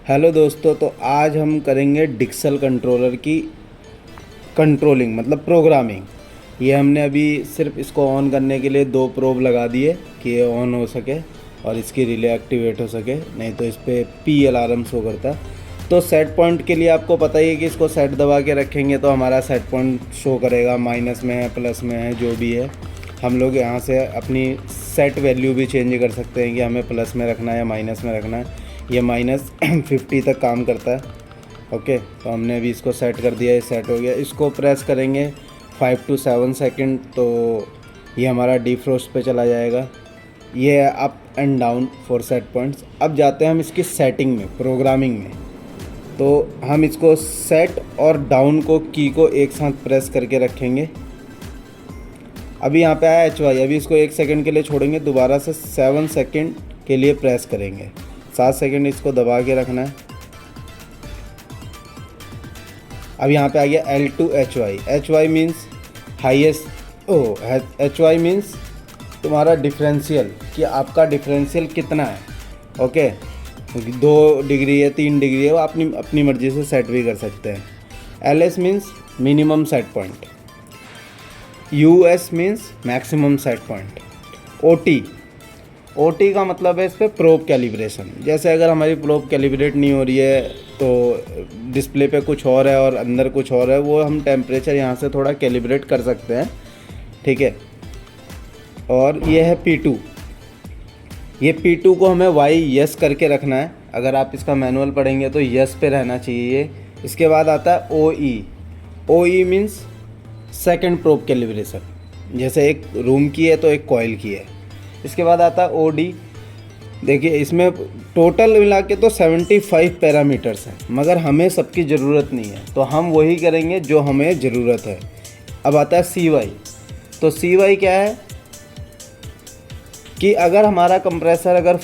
Hello दोस्तों, तो आज हम करेंगे डिक्सल कंट्रोलर की कंट्रोलिंग मतलब प्रोग्रामिंग। ये हमने अभी सिर्फ इसको ऑन करने के लिए 2 प्रोब लगा दिए कि ये ऑन हो सके और इसकी रिले एक्टिवेट हो सके, नहीं तो इस पर पी अलार्म शो करता है। तो सेट पॉइंट के लिए आपको पता ही है कि इसको सेट दबा के रखेंगे तो हमारा सेट पॉइंट शो करेगा, माइनस में है प्लस में है जो भी है। हम लोग यहाँ से अपनी सेट वैल्यू भी चेंज कर सकते हैं कि हमें प्लस में रखना है या माइनस में रखना है। ये -50 तक काम करता है। ओके, तो हमने अभी इसको सेट कर दिया, ये सेट हो गया। इसको प्रेस करेंगे 5 to 7 सेकंड तो ये हमारा डिफ्रोस्ट पे चला जाएगा। ये है up and down for set points. अब जाते हैं हम इसकी सेटिंग में, प्रोग्रामिंग में। तो हम इसको सेट और डाउन को की को एक साथ प्रेस करके रखेंगे। अभी यहाँ पे आया HY, अभी इसको 1 सेकंड के लिए छोड़ेंगे, दोबारा से 7 सेकंड के लिए प्रेस करेंगे। 7 सेकंड इसको दबा के रखना है। अब यहाँ पे आ गया L2 HY। HY means highest, HY means तुम्हारा डिफरेंशियल, कि आपका डिफरेंशियल कितना है। ओके, 2 डिग्री है 3 डिग्री है, वो अपनी अपनी मर्ज़ी से सेट भी कर सकते हैं। LS means minimum set point, US means maximum set point. OT का मतलब है इस पर प्रोब कैलिब्रेशन। जैसे अगर हमारी प्रोब कैलिब्रेट नहीं हो रही है तो डिस्प्ले पे कुछ और है और अंदर कुछ और है, वो हम टेम्परेचर यहाँ से थोड़ा कैलिब्रेट कर सकते हैं। ठीक है, और ये है P2। ये P2 को हमें Y यस करके रखना है। अगर आप इसका मैनुअल पढ़ेंगे तो यस पे रहना चाहिए ये। इसके बाद आता है OE means second probe calibration. जैसे एक रूम की है तो एक कॉइल की है। इसके बाद आता है OD। देखिए इसमें टोटल मिला के तो 75 पैरामीटर्स हैं, मगर हमें सबकी ज़रूरत नहीं है तो हम वही करेंगे जो हमें ज़रूरत है। अब आता है CY। तो CY क्या है कि अगर हमारा कंप्रेसर अगर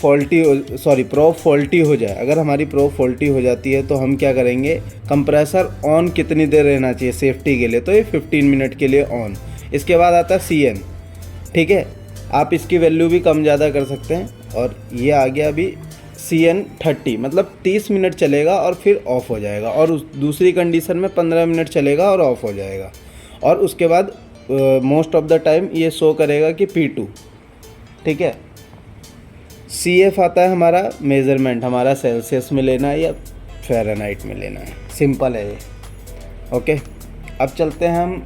प्रोब फॉल्टी हो जाए, अगर हमारी प्रोब फॉल्टी हो जाती है तो हम क्या करेंगे, कंप्रेसर ऑन कितनी देर रहना चाहिए सेफ्टी के लिए, तो ये 15 मिनट के लिए ऑन। इसके बाद आता है CN। ठीक है, आप इसकी वैल्यू भी कम ज़्यादा कर सकते हैं। और ये आ गया अभी CN 30, मतलब 30 मिनट चलेगा और फिर ऑफ़ हो जाएगा। और उस दूसरी कंडीशन में 15 मिनट चलेगा और ऑफ़ हो जाएगा। और उसके बाद मोस्ट ऑफ द टाइम ये शो करेगा कि P2। ठीक है, CF आता है हमारा मेज़रमेंट, हमारा सेल्सियस में लेना है या फ़ारेनहाइट में लेना है, सिंपल है ये। ओके, अब चलते हैं हम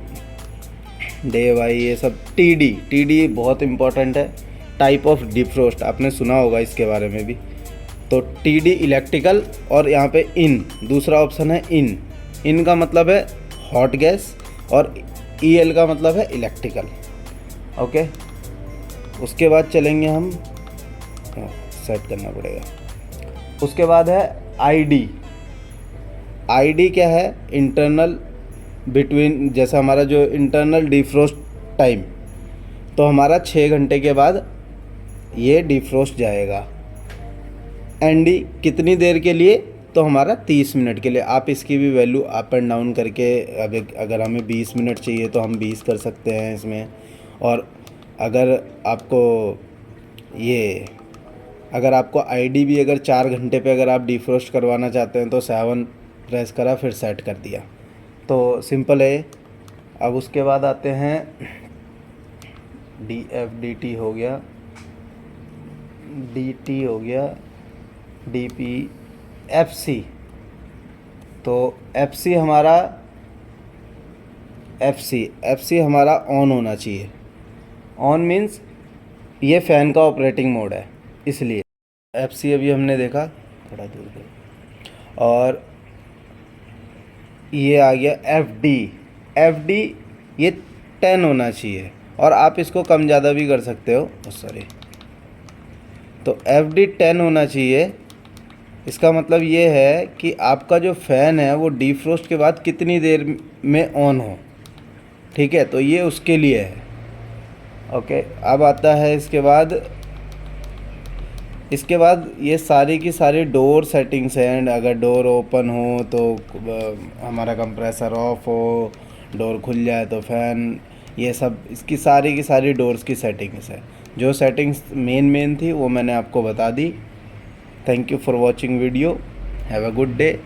डे वाई, ये सब। TD बहुत इम्पॉर्टेंट है, टाइप ऑफ डिफ्रोस्ट, आपने सुना होगा इसके बारे में भी। तो TD इलेक्ट्रिकल, और यहाँ पे इन दूसरा ऑप्शन है इन का मतलब है हॉट गैस, और EL का मतलब है इलेक्ट्रिकल। ओके, उसके बाद चलेंगे हम, सेट करना पड़ेगा। उसके बाद है ID क्या है, इंटरनल बिटवीन, जैसा हमारा जो इंटरनल डिफ्रोस्ट टाइम, तो हमारा 6 घंटे के बाद ये डिफ्रोस्ट जाएगा। ND कितनी देर के लिए, तो हमारा 30 मिनट के लिए। आप इसकी भी वैल्यू अप एंड डाउन करके, अब अगर हमें 20 मिनट चाहिए तो हम 20 कर सकते हैं इसमें। और अगर आपको ID भी अगर 4 घंटे पे अगर आप डिफ्रोस्ट करवाना चाहते हैं तो 7 प्रेस करा फिर सेट कर दिया, तो सिंपल है। अब उसके बाद आते हैं DFDT हो गया, DT हो गया, DP, FC। तो FC हमारा ऑन होना चाहिए। ऑन मीन्स ये फ़ैन का ऑपरेटिंग मोड है, इसलिए FC अभी हमने देखा, थोड़ा दूर गया। और ये आ गया FD ये 10 होना चाहिए, और आप इसको कम ज़्यादा भी कर सकते हो, सॉरी। तो FD 10 होना चाहिए। इसका मतलब ये है कि आपका जो फ़ैन है वो डिफ्रोस्ट के बाद कितनी देर में ऑन हो। ठीक है, तो ये उसके लिए है। ओके, अब आता है इसके बाद ये सारी की सारी डोर सेटिंग्स हैं। अगर डोर ओपन हो तो हमारा कंप्रेसर ऑफ हो, डोर खुल जाए तो फ़ैन, ये सब इसकी सारी की सारी डोर्स की सेटिंग्स है। जो सेटिंग्स मेन थी वो मैंने आपको बता दी। Thank you for watching video. Have a good day.